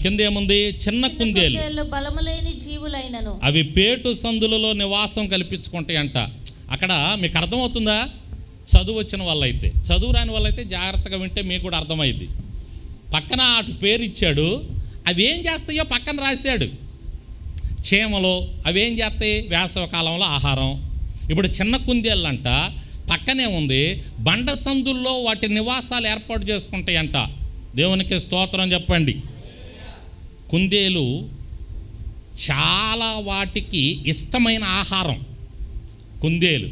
కింద ఏముంది? చిన్న కుందేలు బలము లేని జీవులైనను అవి పేటు సందులలో నివాసం కల్పించుకుంటాయి అంట. అక్కడ మీకు అర్థమవుతుందా? చదువు వచ్చిన వాళ్ళైతే, చదువు రాని వాళ్ళైతే జాగ్రత్తగా వింటే మీకు కూడా అర్థమైంది. పక్కన అటు పేరు ఇచ్చాడు, అవి ఏం చేస్తాయో పక్కన రాశాడు. చీమలు అవి ఏం చేస్తాయి? వేసవి కాలంలో ఆహారం. ఇప్పుడు చిన్న కుందేళ్ళు అంట, పక్కనే ఉంది బండ సందుల్లో వాటి నివాసాలు ఏర్పాటు చేసుకుంటాయి అంట. దేవునికి స్తోత్రం చెప్పండి. కుందేలు చాలా వాటికి ఇష్టమైన ఆహారం. కుందేలు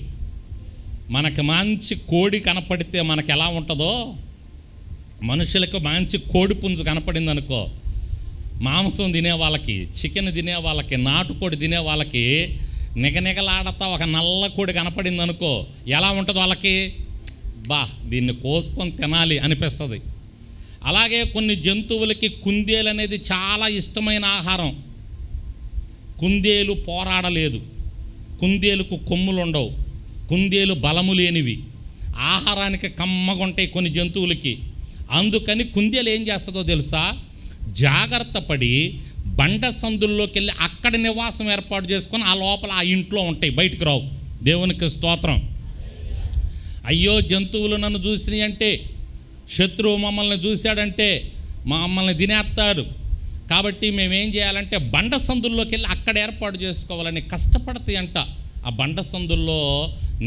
మనకి మంచి కోడి కనపడితే మనకు ఎలా ఉంటుందో, మనుషులకు మంచి కోడి పుంజు కనపడింది అనుకో, మాంసం తినే వాళ్ళకి, చికెన్ తినే వాళ్ళకి, నాటుకోడి తినే వాళ్ళకి నిగనిగలాడతా ఒక నల్ల కోడి కనపడింది అనుకో, ఎలా ఉంటుంది వాళ్ళకి? దీన్ని కోసుకొని తినాలి అనిపిస్తుంది. అలాగే కొన్ని జంతువులకి కుందేలు అనేది చాలా ఇష్టమైన ఆహారం. కుందేలు పోరాడలేదు, కుందేలుకు కొమ్ములు ఉండవు, కుందేలు బలము లేనివి, ఆహారానికి కమ్మగుంటాయి కొన్ని జంతువులకి. అందుకని కుందేలు ఏం చేస్తుందో తెలుసా? జాగ్రత్త పడి బండ సందుల్లోకి వెళ్ళి అక్కడ నివాసం ఏర్పాటు చేసుకొని ఆ లోపల ఆ ఇంట్లో ఉంటాయి, బయటికి రావు. దేవునికి స్తోత్రం. అయ్యో జంతువులు నన్ను చూసినాయి అంటే, శత్రువు మమ్మల్ని చూశాడంటే మమ్మల్ని తినేస్తారు, కాబట్టి మేమేం చేయాలంటే బండ సందుల్లోకి వెళ్ళి అక్కడ ఏర్పాటు చేసుకోవాలని కష్టపడతాయి అంట. ఆ బండ సందుల్లో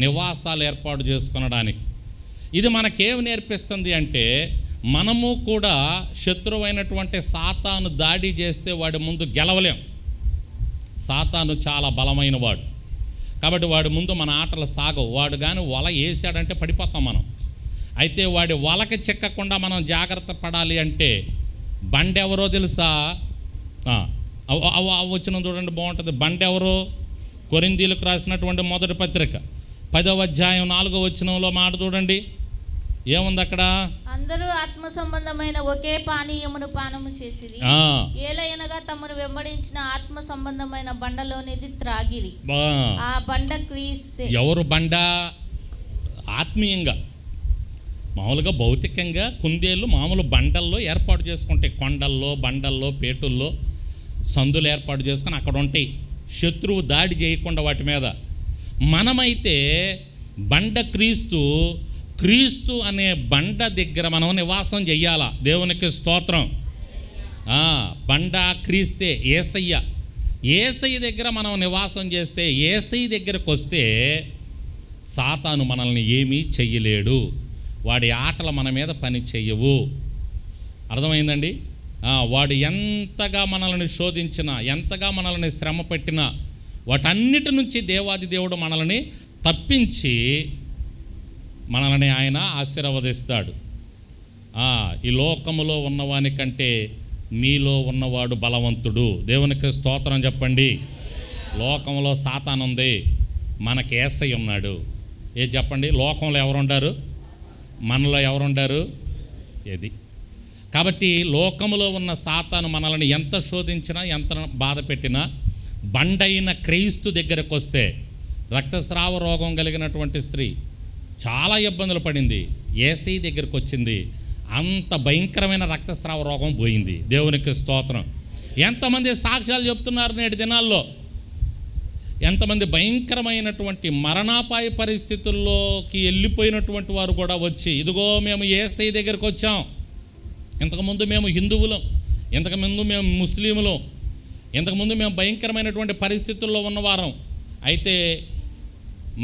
నివాసాలు ఏర్పాటు చేసుకొనడానికి. ఇది మనకేమి నేర్పిస్తుంది అంటే, మనము కూడా శత్రువైనటువంటి సాతాను దాడి చేస్తే వాడి ముందు గెలవలేం. సాతాను చాలా బలమైన వాడు, కాబట్టి వాడి ముందు మన ఆటలు సాగవు. వాడు కానీ వల వేసాడంటే పడిపోతాం మనం. అయితే వాడి వలకి చిక్కకుండా మనం జాగ్రత్త పడాలి అంటే బండెవరో తెలుసా? వచ్చిన చూడండి, బాగుంటుంది. బండెవరో? కొరింథీయులకు రాసినటువంటి మొదటి పత్రిక 10వ అధ్యాయం 4వ వచనంలో మాట చూడండి, ఏముంది అక్కడ? అందరూ ఆత్మ సంబంధమైన ఒకే పానీయమును పానము చేసిరి, ఏలయనగా తమను వెంబడించిన ఆత్మ సంబంధమైన బండలోనిది త్రాగిరి. ఆ బండ క్రీస్తే. ఎవరు బండ? ఆత్మీయంగా, మామూలుగా భౌతికంగా కుందేళ్ళు మామూలు బండల్లో ఏర్పాటు చేసుకుంటాయి. కొండల్లో, బండల్లో, పేటుల్లో సందులు ఏర్పాటు చేసుకొని అక్కడ ఉంటాయి, శత్రువు దాడి చేయకుండా వాటి మీద. మనమైతే బండ క్రీస్తు అనే బండ దగ్గర మనం నివాసం చెయ్యాలా. దేవునికి స్తోత్రం. బండ క్రీస్తే, ఏసయ్య దగ్గర మనం నివాసం చేస్తే, ఏసయ్య దగ్గరకు వస్తే సాతాను మనల్ని ఏమీ చెయ్యలేడు. వాడి ఆటలు మన మీద పని చెయ్యవు. అర్థమైందండి? వాడు ఎంతగా మనల్ని శోధించినా, ఎంతగా మనల్ని శ్రమ పెట్టినా, వాటన్నిటి నుంచి దేవాది దేవుడు మనల్ని తప్పించి మనల్ని ఆయన ఆశీర్వదిస్తాడు. ఈ లోకములో ఉన్నవాని కంటే మీలో ఉన్నవాడు బలవంతుడు. దేవునికి స్తోత్రం చెప్పండి. లోకంలో సాతాను ఉంది, మనకి యేసయ్య ఉన్నాడు. చెప్పండి, లోకంలో ఎవరుండారు? మనలో ఎవరుండారు? ఏది? కాబట్టి లోకములో ఉన్న సాతాను మనల్ని ఎంత శోధించినా, ఎంత బాధ పెట్టినా, బండైన క్రీస్తు దగ్గరకు వస్తే, రక్తస్రావ రోగం కలిగినటువంటి స్త్రీ చాలా ఇబ్బందులు పడింది, యేసయ్య దగ్గరకు వచ్చింది, అంత భయంకరమైన రక్తస్రావ రోగం పోయింది. దేవునికి స్తోత్రం. ఎంతమంది సాక్ష్యాలు చెప్తున్నారు నేటి దినాల్లో. ఎంతమంది భయంకరమైనటువంటి మరణాపాయ పరిస్థితుల్లోకి వెళ్ళిపోయినటువంటి వారు కూడా వచ్చి, ఇదిగో మేము యేసయ్య దగ్గరికి వచ్చాం, ఇంతకుముందు మేము హిందువులం, ఇంతకుముందు మేము ముస్లింలు, ఇంతకుముందు మేము భయంకరమైనటువంటి పరిస్థితుల్లో ఉన్నవారం, అయితే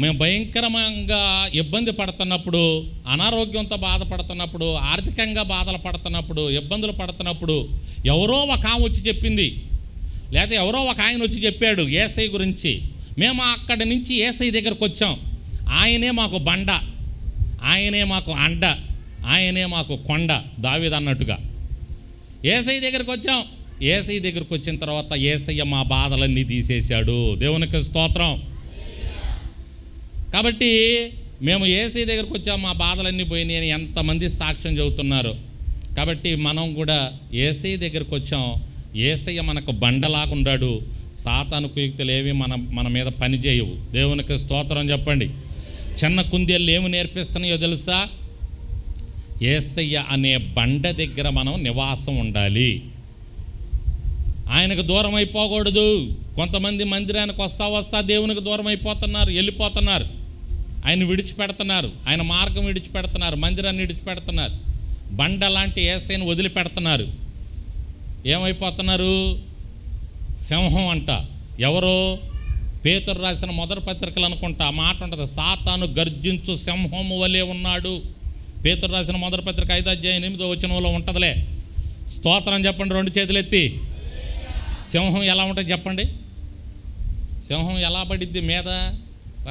మేము భయంకరంగా ఇబ్బంది పడుతున్నప్పుడు, అనారోగ్యంతో బాధపడుతున్నప్పుడు, ఆర్థికంగా బాధలు పడుతున్నప్పుడు, ఇబ్బందులు పడుతున్నప్పుడు ఎవరో ఒక ఆమె వచ్చి చెప్పింది, లేకపోతే ఎవరో ఒక ఆయన వచ్చి చెప్పాడు యేసయ్య గురించి. మేము అక్కడి నుంచి యేసయ్య దగ్గరకు వచ్చాం. ఆయనే మాకు బండ, ఆయనే మాకు అండ, ఆయనే మాకు కొండ, దావీదు అన్నట్టుగా. యేసయ్య దగ్గరకు వచ్చాం. యేసయ్య దగ్గరకు వచ్చిన తర్వాత యేసయ్య మా బాధలన్నీ తీసేశాడు. దేవునికి స్తోత్రం. కాబట్టి మేము యేసయ్య దగ్గరకు వచ్చాం, మా బాధలన్నీ పోయినాయి అని ఎంతమంది సాక్ష్యం చెబుతున్నారు. కాబట్టి మనం కూడా యేసయ్య దగ్గరకు వచ్చాం. యేసయ్య మనకు బండలాగుండాడు. సాతాను కుయుక్తులు ఏవి మన మీద పని చేయవు. దేవునికి స్తోత్రం చెప్పండి. చిన్న కుందేళ్ళు ఏమి నేర్పిస్తున్నాయో తెలుసా? యేసయ్య అనే బండ దగ్గర మనం నివాసం ఉండాలి. ఆయనకు దూరం అయిపోకూడదు. కొంతమంది మందిరానికి వస్తా దేవునికి దూరం అయిపోతున్నారు, వెళ్ళిపోతున్నారు, ఆయన విడిచిపెడుతున్నారు, ఆయన మార్గం విడిచిపెడుతున్నారు, మందిరాన్ని విడిచిపెడుతున్నారు, బండ లాంటి యేసయ్యను వదిలిపెడుతున్నారు. ఏమైపోతున్నారు? సింహం అంట. ఎవరో పేతురు రాసిన మొదటి పత్రికలు అనుకుంటా ఆ మాట ఉంటుంది, సాతాను గర్జించు సింహము వలె ఉన్నాడు. పేతురు రాసిన మొదటి పత్రిక 5:8 ఉంటుందిలే. స్తోత్రం చెప్పండి, 2 చేతులు ఎత్తి. సింహం ఎలా ఉంటుంది చెప్పండి? సింహం ఎలా పడిద్ది మీద?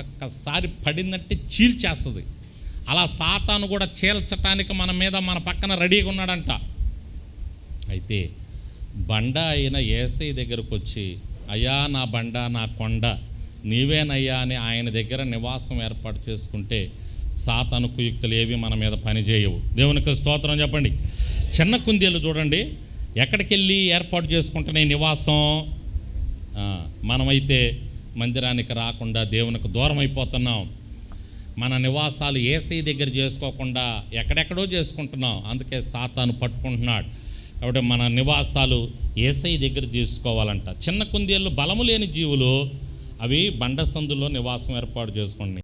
ఒక్కసారి పడిందంటే చీల్చేస్తుంది. అలా సాతాను కూడా చీల్చటానికి మన మీద, మన పక్కన రెడీగా ఉన్నాడంట. అయితే బండ అయిన యేసయ్య దగ్గరకు వచ్చి, అయ్యా నా బండ, నా కొండ నీవేనయ్యా అని ఆయన దగ్గర నివాసం ఏర్పాటు చేసుకుంటే సాతాను కుయుక్తులు ఏవి మన మీద పనిచేయవు. దేవునికి స్తోత్రం చెప్పండి. చిన్న కుందేలు చూడండి, ఎక్కడికి వెళ్ళి ఏర్పాటు చేసుకుంటున్నాయి నివాసం. మనమైతే మందిరానికి రాకుండా దేవునికి దూరం అయిపోతున్నాం. మన నివాసాలు యేసయ్య దగ్గర చేసుకోకుండా ఎక్కడెక్కడో చేసుకుంటున్నాం. అందుకే సాతాను పట్టుకుంటున్నాడు. కాబట్టి మన నివాసాలు యేసయ్య దగ్గర తీసుకోవాలంట. చిన్న కుందేళ్ళు బలము లేని జీవులు, అవి బండ సందులో నివాసం ఏర్పాటు చేసుకుంటున్నాయి.